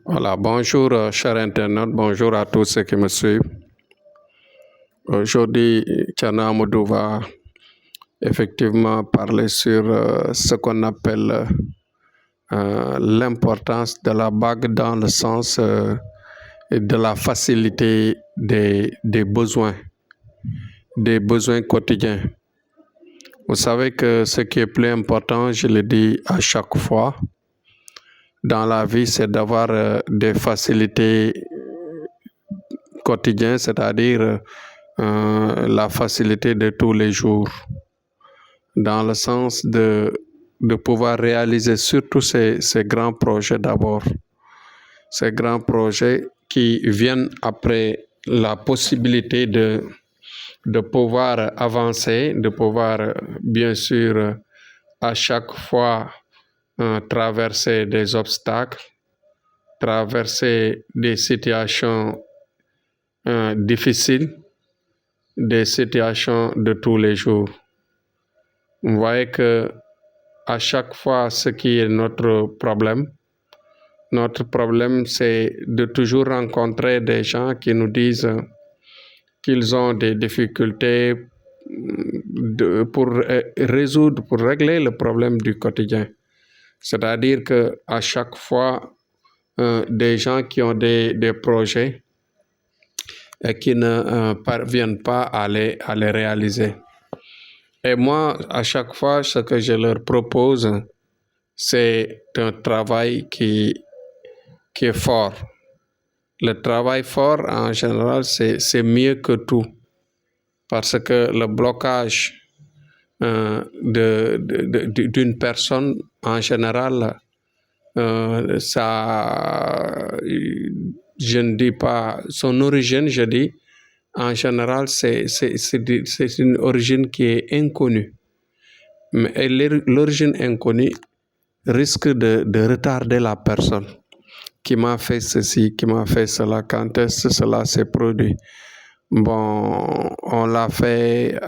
Voilà, bonjour chers internautes, bonjour à tous ceux qui me suivent. Aujourd'hui, Tchana Amadou va effectivement parler sur ce qu'on appelle l'importance de la bague dans le sens de la facilité des besoins quotidiens. Vous savez que ce qui est plus important, je le dis à chaque fois, dans la vie, c'est d'avoir des facilités quotidiennes, c'est-à-dire la facilité de tous les jours, dans le sens de pouvoir réaliser surtout ces grands projets d'abord, ces grands projets qui viennent après la possibilité de pouvoir avancer, de pouvoir bien sûr à chaque fois traverser des obstacles, traverser des situations difficiles, des situations de tous les jours. Vous voyez que à chaque fois, ce qui est notre problème, c'est de toujours rencontrer des gens qui nous disent qu'ils ont des difficultés pour résoudre, pour régler le problème du quotidien. C'est-à-dire que à chaque fois, des gens qui ont des projets et qui ne parviennent pas à les réaliser. Et moi, à chaque fois, ce que je leur propose, c'est un travail qui est fort. Le travail fort, en général, c'est mieux que tout. Parce que le blocage d'une personne, en général, je ne dis pas son origine, je dis, en général, c'est une origine qui est inconnue. Mais l'origine inconnue risque de retarder la personne. Qui m'a fait ceci, qui m'a fait cela, quand est-ce que cela s'est produit? Bon, on l'a fait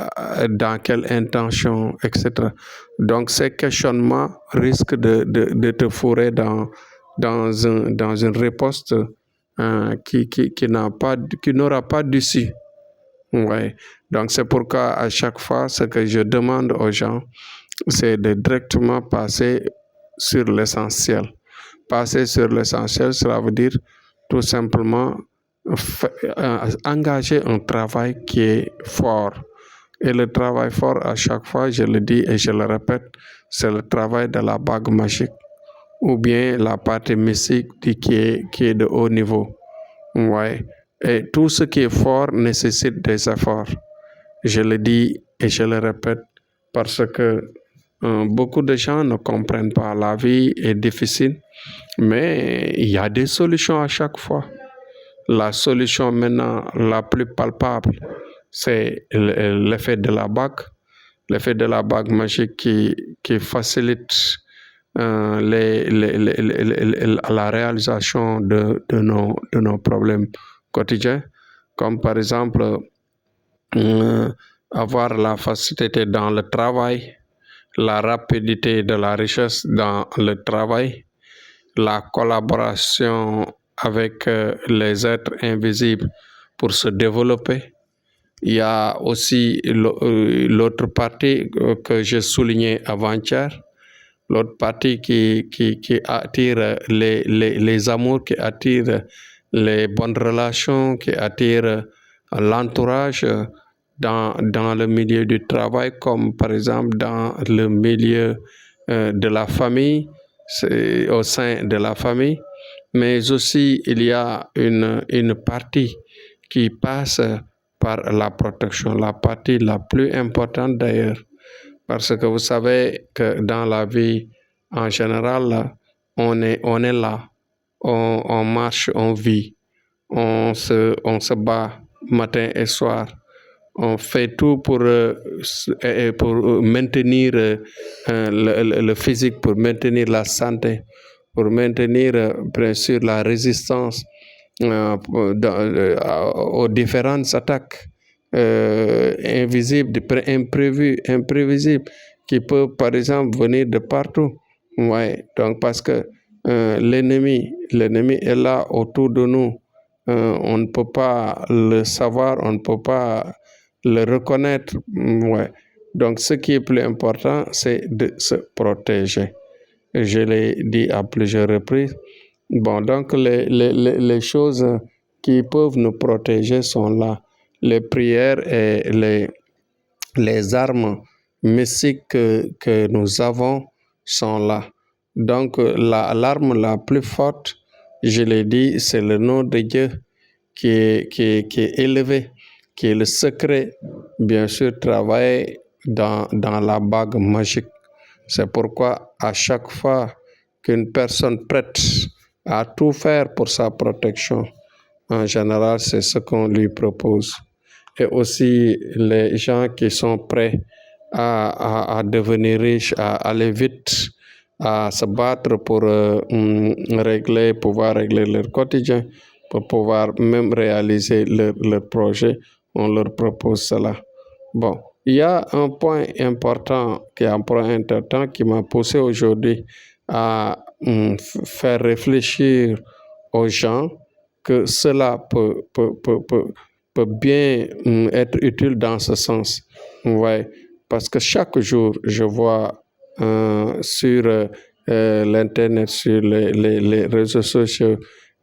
dans quelle intention, etc. Donc ces questionnements risquent de te fourrer dans une riposte qui n'aura pas d'issue. Ouais. Donc c'est pourquoi à chaque fois, ce que je demande aux gens, c'est de directement passer sur l'essentiel. Passer sur l'essentiel, cela veut dire tout simplement engager un travail qui est fort. Et le travail fort, à chaque fois, je le dis et je le répète, c'est le travail de la bague magique ou bien la partie mystique qui est de haut niveau. Ouais. Et tout ce qui est fort nécessite des efforts. Je le dis et je le répète parce que beaucoup de gens ne comprennent pas. La vie est difficile, mais il y a des solutions à chaque fois. La solution maintenant la plus palpable, c'est l'effet de la bague magique qui facilite la réalisation de nos problèmes quotidiens, comme par exemple avoir la facilité dans le travail, la rapidité de la richesse dans le travail, la collaboration avec les êtres invisibles pour se développer. Il y a aussi l'autre partie que j'ai souligné avant-hier, l'autre partie qui attire les amours, qui attire les bonnes relations, qui attire l'entourage dans le milieu du travail, comme par exemple dans le milieu de la famille, au sein de la famille, mais aussi il y a une partie qui passe par la protection, la partie la plus importante d'ailleurs, parce que vous savez que dans la vie en général, on est là, on marche, on vit, on se bat matin et soir. On fait tout pour maintenir le physique, pour maintenir la santé, pour maintenir bien sûr la résistance aux différentes attaques invisibles, imprévisibles, qui peuvent par exemple venir de partout. Ouais. Donc parce que l'ennemi est là autour de nous. On ne peut pas le savoir, on ne peut pas le reconnaître. Ouais. Donc, ce qui est plus important, c'est de se protéger. Je l'ai dit à plusieurs reprises. Bon, donc les choses qui peuvent nous protéger sont là. Les prières et les armes mystiques que nous avons sont là. Donc, l'arme la plus forte, je l'ai dit, c'est le nom de Dieu qui est élevé, qui est le secret, bien sûr, travaillé dans la bague magique. C'est pourquoi à chaque fois qu'une personne prête à tout faire pour sa protection, en général, c'est ce qu'on lui propose. Et aussi les gens qui sont prêts à devenir riches, à aller vite, à se battre pour pouvoir régler leur quotidien, pour pouvoir même réaliser leur projet, on leur propose cela. Bon, il y a un point important qui m'a poussé aujourd'hui à faire réfléchir aux gens que cela peut bien être utile dans ce sens. Ouais, parce que chaque jour, je vois sur l'Internet, sur les réseaux sociaux,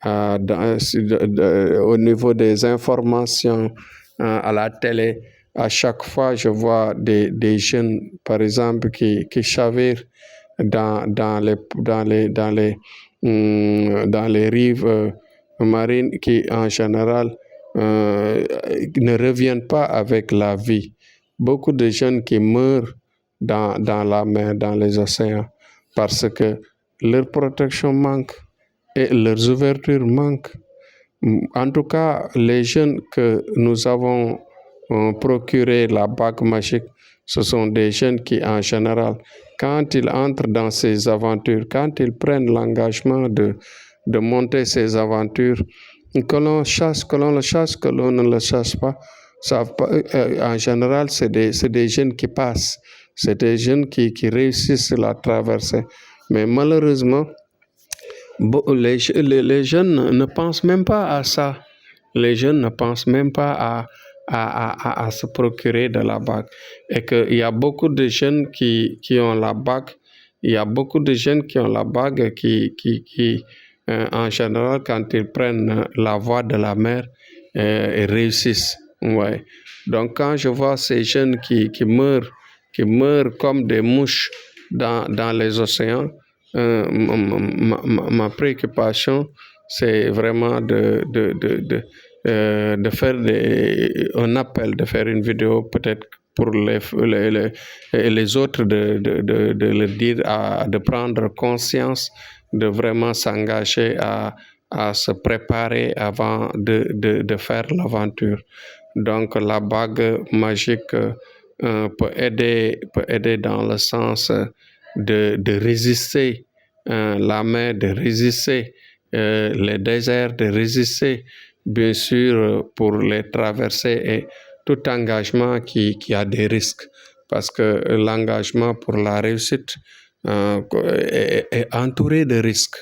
au niveau des informations, à la télé, à chaque fois, je vois des jeunes, par exemple, qui chavirent dans les rives marines qui, en général, ne reviennent pas avec la vie. Beaucoup de jeunes qui meurent dans la mer, dans les océans, parce que leur protection manque et leurs ouvertures manquent. En tout cas, les jeunes que nous avons procuré la bague magique, ce sont des jeunes qui, en général, quand ils entrent dans ces aventures, quand ils prennent l'engagement de monter ces aventures, que l'on chasse, que l'on le chasse, que l'on ne le chasse pas, en général, c'est des jeunes qui passent, c'est des jeunes qui réussissent la traversée. Mais malheureusement, les jeunes ne pensent même pas à ça. Les jeunes ne pensent même pas à se procurer de la bague. Et qu'il y a beaucoup de jeunes qui ont la bague. Il y a beaucoup de jeunes qui ont la bague qui en général, quand ils prennent la voie de la mer, ils réussissent. Ouais. Donc, quand je vois ces jeunes qui meurent comme des mouches dans les océans, ma préoccupation, c'est vraiment de faire un appel, de faire une vidéo peut-être pour les autres, de leur dire de prendre conscience, de vraiment s'engager à se préparer avant de faire l'aventure. Donc la bague magique peut aider dans le sens de résister la mer, de résister les déserts, de résister bien sûr pour les traverser et tout engagement qui a des risques. Parce que l'engagement pour la réussite est entouré de risques.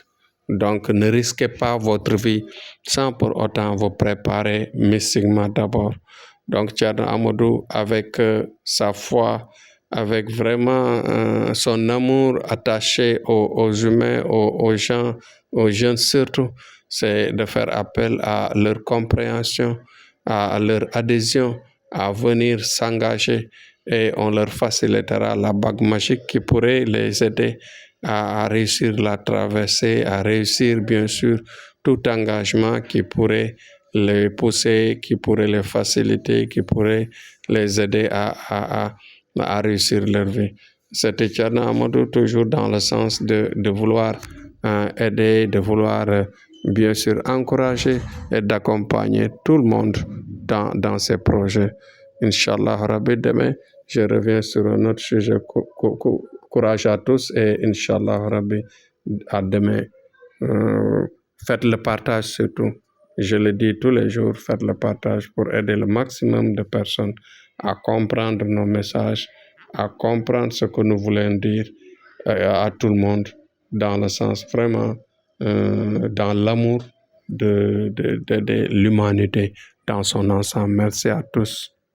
Donc ne risquez pas votre vie sans pour autant vous préparer mystiquement d'abord. Donc Thierno Amadou, avec sa foi, avec vraiment son amour attaché aux humains, aux gens, aux jeunes surtout, c'est de faire appel à leur compréhension, à leur adhésion, à venir s'engager et on leur facilitera la bague magique qui pourrait les aider à réussir la traversée, à réussir bien sûr tout engagement qui pourrait les pousser, qui pourrait les faciliter, qui pourrait les aider à réussir leur vie. C'était Thierno Amadou, toujours dans le sens de vouloir aider, de vouloir bien sûr encourager et d'accompagner tout le monde dans ces projets. Inch'Allah Rabbi, demain, je reviens sur un autre sujet. Courage à tous et Inch'Allah Rabbi, à demain. Faites le partage surtout. Je le dis tous les jours, faites le partage pour aider le maximum de personnes à comprendre nos messages, à comprendre ce que nous voulons dire à tout le monde, dans le sens vraiment dans l'amour de l'humanité dans son ensemble. Merci à tous.